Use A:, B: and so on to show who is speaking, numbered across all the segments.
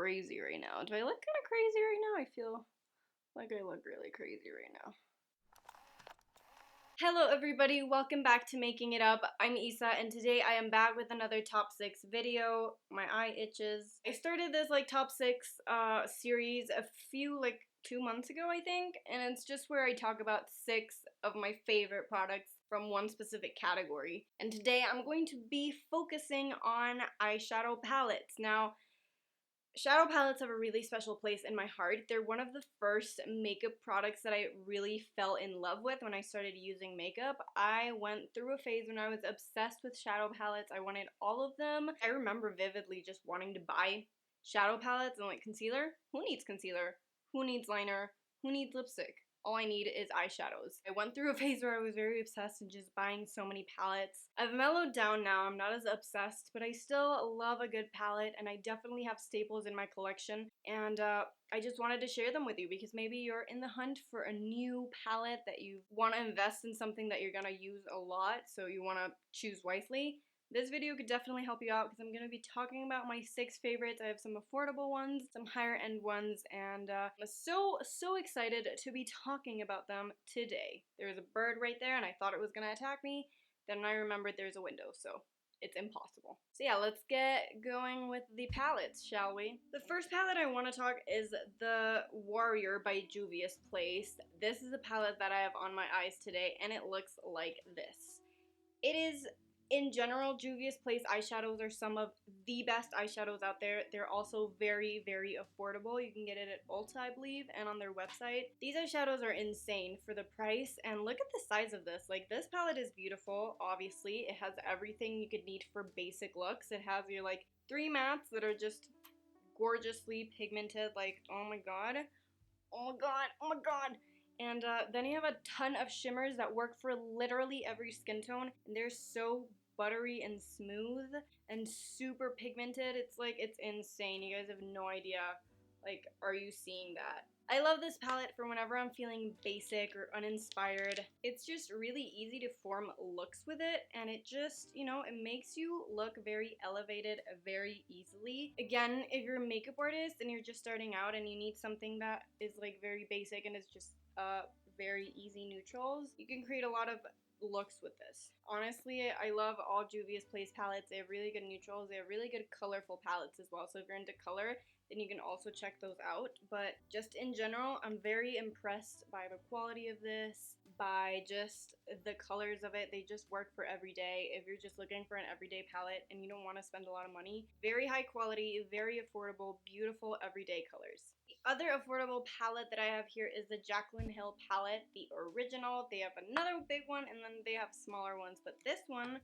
A: crazy right now. Do I look kind of crazy right now? I feel like I look really crazy right now. Hello everybody, welcome back to Making It Up. I'm Isa and today I am back with another top 6 video. My eye itches. I started this top 6 series a few 2 months ago I think, and it's just where I talk about 6 of my favorite products from one specific category. And today I'm going to be focusing on eyeshadow palettes. Now, shadow palettes have a really special place in my heart. They're one of the first makeup products that I really fell in love with when I started using makeup. I went through a phase when I was obsessed with shadow palettes. I wanted all of them. I remember vividly just wanting to buy shadow palettes and concealer. Who needs concealer? Who needs liner? Who needs lipstick? All I need is eyeshadows. I went through a phase where I was very obsessed and just buying so many palettes. I've mellowed down now, I'm not as obsessed, but I still love a good palette and I definitely have staples in my collection, and I just wanted to share them with you because maybe you're in the hunt for a new palette that you want to invest in, something that you're gonna use a lot, so you want to choose wisely. This video could definitely help you out because I'm going to be talking about my 6 favorites. I have some affordable ones, some higher end ones, and I'm so excited to be talking about them today. There's a bird right there and I thought it was going to attack me. Then I remembered there's a window, so it's impossible. So yeah, let's get going with the palettes, shall we? The first palette I want to talk is the Warrior by Julius Place. This is a palette that I have on my eyes today and it looks like this. It is, in general, Julius Place eyeshadows are some of the best eyeshadows out there. They're also very, very affordable. You can get it at Ulta, I believe, and on their website. These eyeshadows are insane for the price, and look at the size of this. This palette is beautiful, obviously. It has everything you could need for basic looks. It has your, 3 mattes that are just gorgeously pigmented, oh my god. Oh my god, oh my god. And then you have a ton of shimmers that work for literally every skin tone, and they're so buttery and smooth and super pigmented. It's insane. You guys have no idea. Are you seeing that? I love this palette for whenever I'm feeling basic or uninspired. It's just really easy to form looks with it, and it just, it makes you look very elevated very easily. Again, if you're a makeup artist and you're just starting out and you need something that is very basic and is just very easy neutrals, you can create a lot of looks with this. Honestly, I love all Julius Place palettes. They have really good neutrals. They have really good colorful palettes as well. So if you're into color, then you can also check those out. But just in general, I'm very impressed by the quality of this, by just the colors of it. They just work for every day. If you're just looking for an everyday palette and you don't want to spend a lot of money, very high quality, very affordable, beautiful everyday colors. The other affordable palette that I have here is the Jaclyn Hill palette, the original. They have another big one and then they have smaller ones, but this one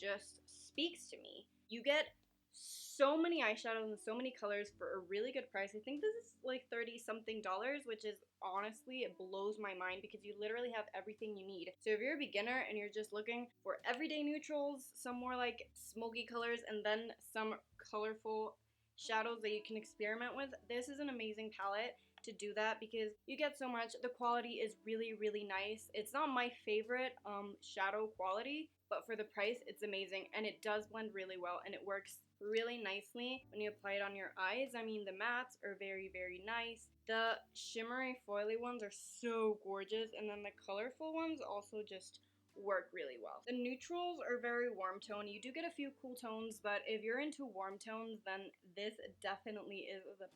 A: just speaks to me. You get so many eyeshadows and so many colors for a really good price. I think this is $30 something, which is honestly, it blows my mind because you literally have everything you need. So if you're a beginner and you're just looking for everyday neutrals, some more smoky colors, and then some colorful shadows that you can experiment with, this is an amazing palette to do that because you get so much. The quality is really, really nice. It's not my favorite shadow quality, but for the price, it's amazing, and it does blend really well, and it works really nicely when you apply it on your eyes. I mean, the mattes are very, very nice. The shimmery foily ones are so gorgeous, and then the colorful ones also just work really well. The neutrals are very warm tone. You do get a few cool tones, but if you're into warm tones, then this definitely is the...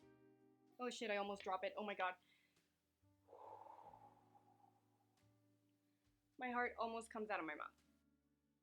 A: Oh shit, I almost dropped it. Oh my god. My heart almost comes out of my mouth.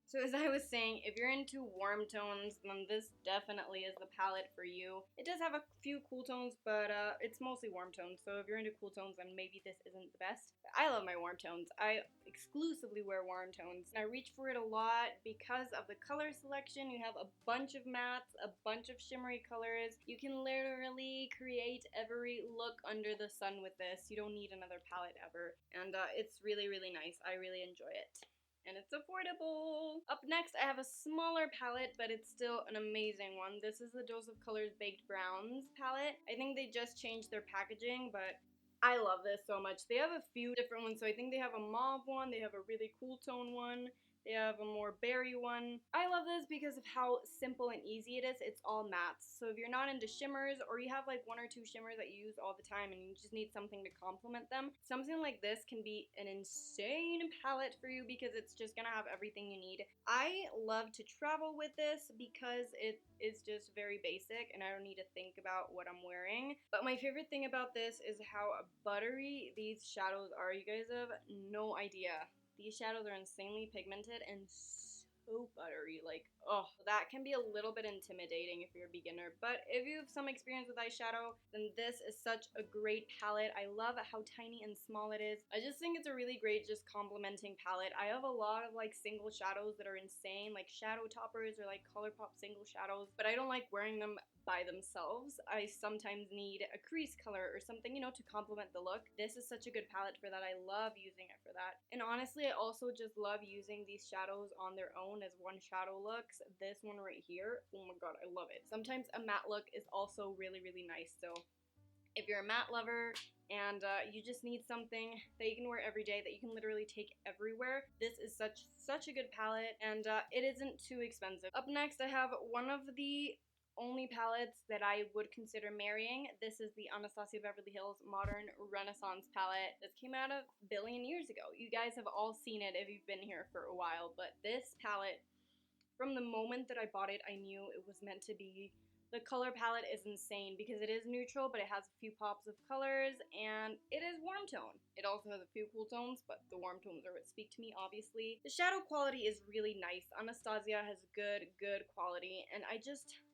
A: So as I was saying, if you're into warm tones, then this definitely is the palette for you. It does have a few cool tones, but it's mostly warm tones. So if you're into cool tones, then maybe this isn't the best. But I love my warm tones. I exclusively wear warm tones. And I reach for it a lot because of the color selection. You have a bunch of mattes, a bunch of shimmery colors. You can literally create every look under the sun with this. You don't need another palette ever. And it's really, really nice. I really enjoy it. And it's affordable. Up next, I have a smaller palette, but it's still an amazing one. This is the Dose of Colors Baked Browns palette. I think they just changed their packaging, but I love this so much. They have a few different ones, so I think they have a mauve one, they have a really cool tone one, They have a more berry one. I love this because of how simple and easy it is. It's all mattes. So if you're not into shimmers, or you have like 1 or 2 shimmers that you use all the time and you just need something to complement them, something like this can be an insane palette for you because it's just gonna have everything you need. I love to travel with this because it is just very basic and I don't need to think about what I'm wearing. But my favorite thing about this is how buttery these shadows are. You guys have no idea. These shadows are insanely pigmented and so buttery. Like, oh, that can be a little bit intimidating if you're a beginner. But if you have some experience with eyeshadow, then this is such a great palette. I love how tiny and small it is. I just think it's a really great just complementing palette. I have a lot of like single shadows that are insane, like shadow toppers or like ColourPop single shadows, but I don't like wearing them by themselves. I sometimes need a crease color or something, you know, to complement the look. This is such a good palette for that. I love using it for that. And honestly, I also just love using these shadows on their own as one shadow looks. This one right here, oh my god, I love it. Sometimes a matte look is also really, really nice. So if you're a matte lover and you just need something that you can wear every day, that you can literally take everywhere, this is such a good palette, and it isn't too expensive. Up next, I have one of the only palettes that I would consider marrying. This is the Anasazi Beverly Hills Modern Renaissance palette. This came out a billion years ago. You guys have all seen it if you've been here for a while, but this palette, from the moment that I bought it, I knew it was meant to be. The color palette is insane because it is neutral, but it has a few pops of colors, and it is warm tone. It also has a few cool tones, but the warm tones are what speak to me, obviously. The shadow quality is really nice. Anastasia has good quality, and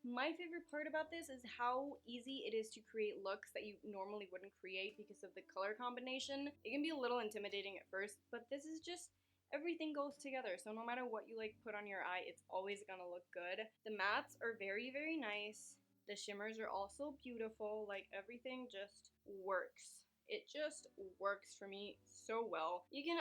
A: my favorite part about this is how easy it is to create looks that you normally wouldn't create because of the color combination. It can be a little intimidating at first, but this is just, everything goes together, so no matter what you like put on your eye, it's always gonna look good. The mattes are very nice. The shimmers are also beautiful. Like, everything just works. It just works for me so well. You can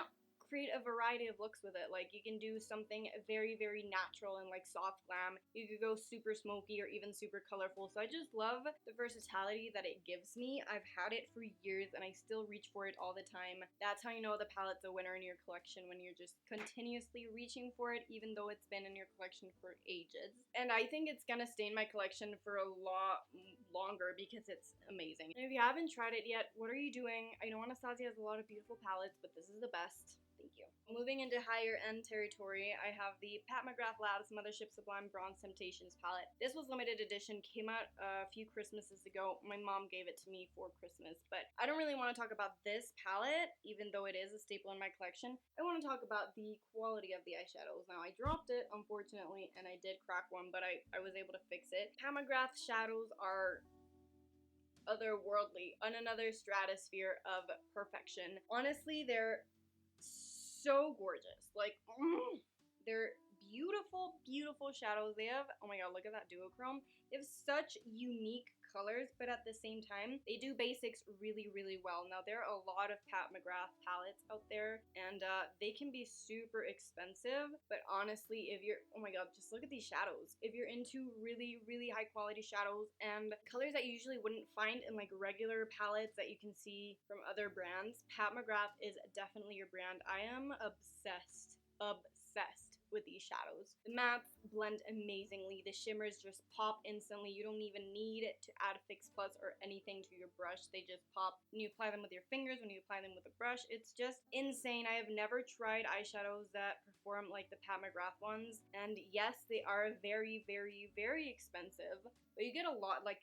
A: create a variety of looks with it. Like, you can do something very natural and like soft glam. You could go super smoky or even super colorful. So I just love the versatility that it gives me. I've had it for years and I still reach for it all the time. That's how you know the palette's a winner in your collection, when you're just continuously reaching for it even though it's been in your collection for ages. And I think it's gonna stay in my collection for a lot longer because it's amazing. And if you haven't tried it yet, what are you doing? I know Anastasia has a lot of beautiful palettes, but this is the best. Thank you. Moving into higher end territory, I have the Pat McGrath Labs Mothership Sublime Bronze Temptations palette. This was limited edition, came out a few Christmases ago. My mom gave it to me for Christmas, but I don't really want to talk about this palette, even though it is a staple in my collection. I want to talk about the quality of the eyeshadows. Now, I dropped it, unfortunately, and I did crack one, but I was able to fix it. Pat McGrath shadows are otherworldly, on another stratosphere of perfection. Honestly, they're so gorgeous. Like, they're beautiful shadows. They have, oh my god, look at that duochrome. They have such unique colors, but at the same time, they do basics really well. Now, there are a lot of Pat McGrath palettes out there, and they can be super expensive, but honestly, if you're, oh my god, just look at these shadows. If you're into really high quality shadows and colors that you usually wouldn't find in like regular palettes that you can see from other brands, Pat McGrath is definitely your brand. I am obsessed with these shadows. The mattes blend amazingly. The shimmers just pop instantly. You don't even need to add Fix Plus or anything to your brush. They just pop when you apply them with your fingers, when you apply them with a brush. It's just insane. I have never tried eyeshadows that perform like the Pat McGrath ones. And yes, they are very expensive, but you get a lot. Like,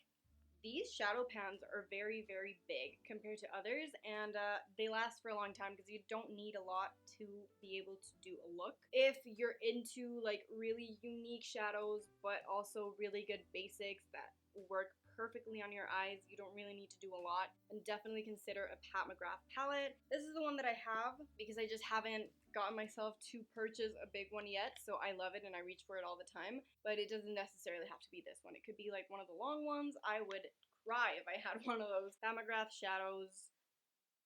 A: these shadow pans are very big compared to others, and they last for a long time because you don't need a lot to be able to do a look. If you're into like really unique shadows but also really good basics that work perfectly on your eyes, you don't really need to do a lot, and definitely consider a Pat McGrath palette. This is the one that I have because I just haven't gotten myself to purchase a big one yet, so I love it and I reach for it all the time, but it doesn't necessarily have to be this one. It could be like one of the long ones. I would cry if I had one of those. Pat McGrath shadows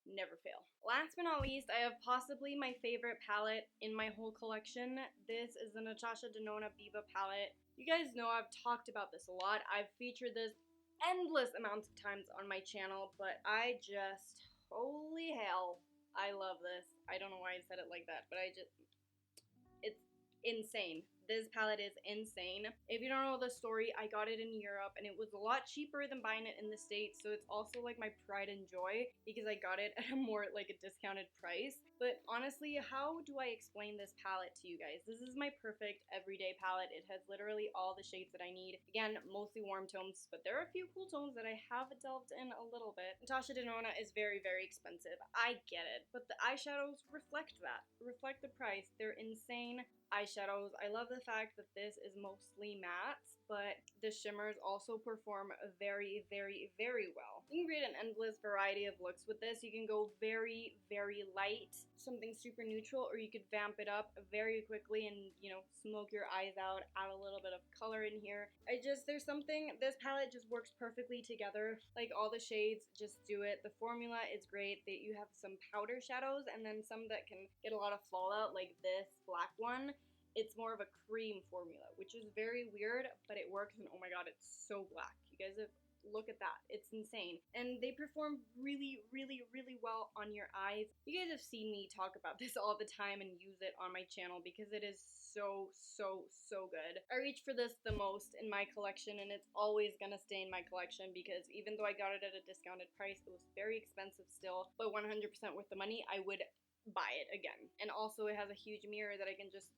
A: never fail. Last but not least, I have possibly my favorite palette in my whole collection. This is the Natasha Nonna Biba palette. You guys know I've talked about this a lot. I've featured this endless amounts of times on my channel, but I just, holy hell, I love this. I don't know why I said it like that, but it's insane. This palette is insane. If you don't know the story, I got it in Europe and it was a lot cheaper than buying it in the States, so it's also like my pride and joy because I got it at a more like a discounted price. But honestly, how do I explain this palette to you guys? This is my perfect everyday palette. It has literally all the shades that I need. Again, mostly warm tones, but there are a few cool tones that I have delved in a little bit. Natasha Nonna is very, very expensive. I get it, but the eyeshadows reflect that, reflect the price. They're insane eyeshadows. I love the fact that this is mostly mattes, but the shimmers also perform very, very, very well. You can create an endless variety of looks with this. You can go very, very light, something super neutral, or you could vamp it up very quickly and, you know, smoke your eyes out, add a little bit of color in here. There's something, this palette just works perfectly together. Like all the shades just do it. The formula is great. You have some powder shadows and then some that can get a lot of fallout, like this black one. It's more of a cream formula, which is very weird, but it works, and oh my god, it's so black. You guys look at that. It's insane. And they perform really, really, really well on your eyes. You guys have seen me talk about this all the time and use it on my channel because it is so, so, so good. I reach for this the most in my collection, and it's always gonna stay in my collection because even though I got it at a discounted price, it was very expensive still, but 100% worth the money. I would buy it again. And also it has a huge mirror that I can just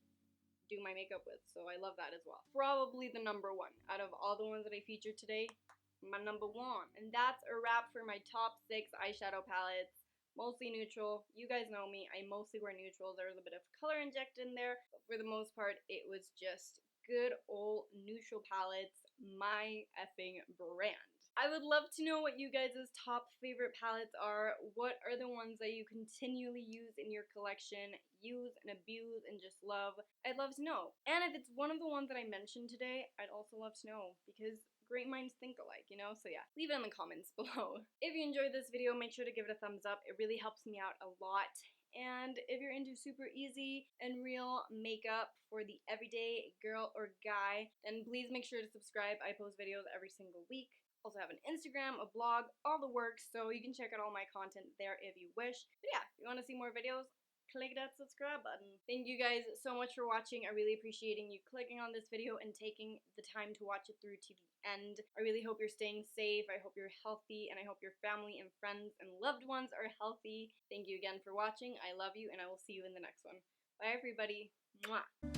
A: do my makeup with, so I love that as well. Probably the number one out of all the ones that I featured today, my number one. And that's a wrap for my top 6 eyeshadow palettes. Mostly neutral. You guys know me, I mostly wear neutrals. There was a bit of color injected in there, but for the most part, it was just good old neutral palettes, my effing brand. I would love to know what you guys' top favorite palettes are. What are the ones that you continually use in your collection, use and abuse and just love? I'd love to know. And if it's one of the ones that I mentioned today, I'd also love to know because great minds think alike, you know? So yeah, leave it in the comments below. If you enjoyed this video, make sure to give it a thumbs up. It really helps me out a lot. And if you're into super easy and real makeup for the everyday girl or guy, then please make sure to subscribe. I post videos every single week. Also have an Instagram, a blog, all the works, so you can check out all my content there if you wish. But yeah, if you want to see more videos, click that subscribe button. Thank you guys so much for watching. I really appreciating you clicking on this video and taking the time to watch it through to the end. I really hope you're staying safe. I hope you're healthy, and I hope your family and friends and loved ones are healthy. Thank you again for watching. I love you, and I will see you in the next one. Bye, everybody. Mwah.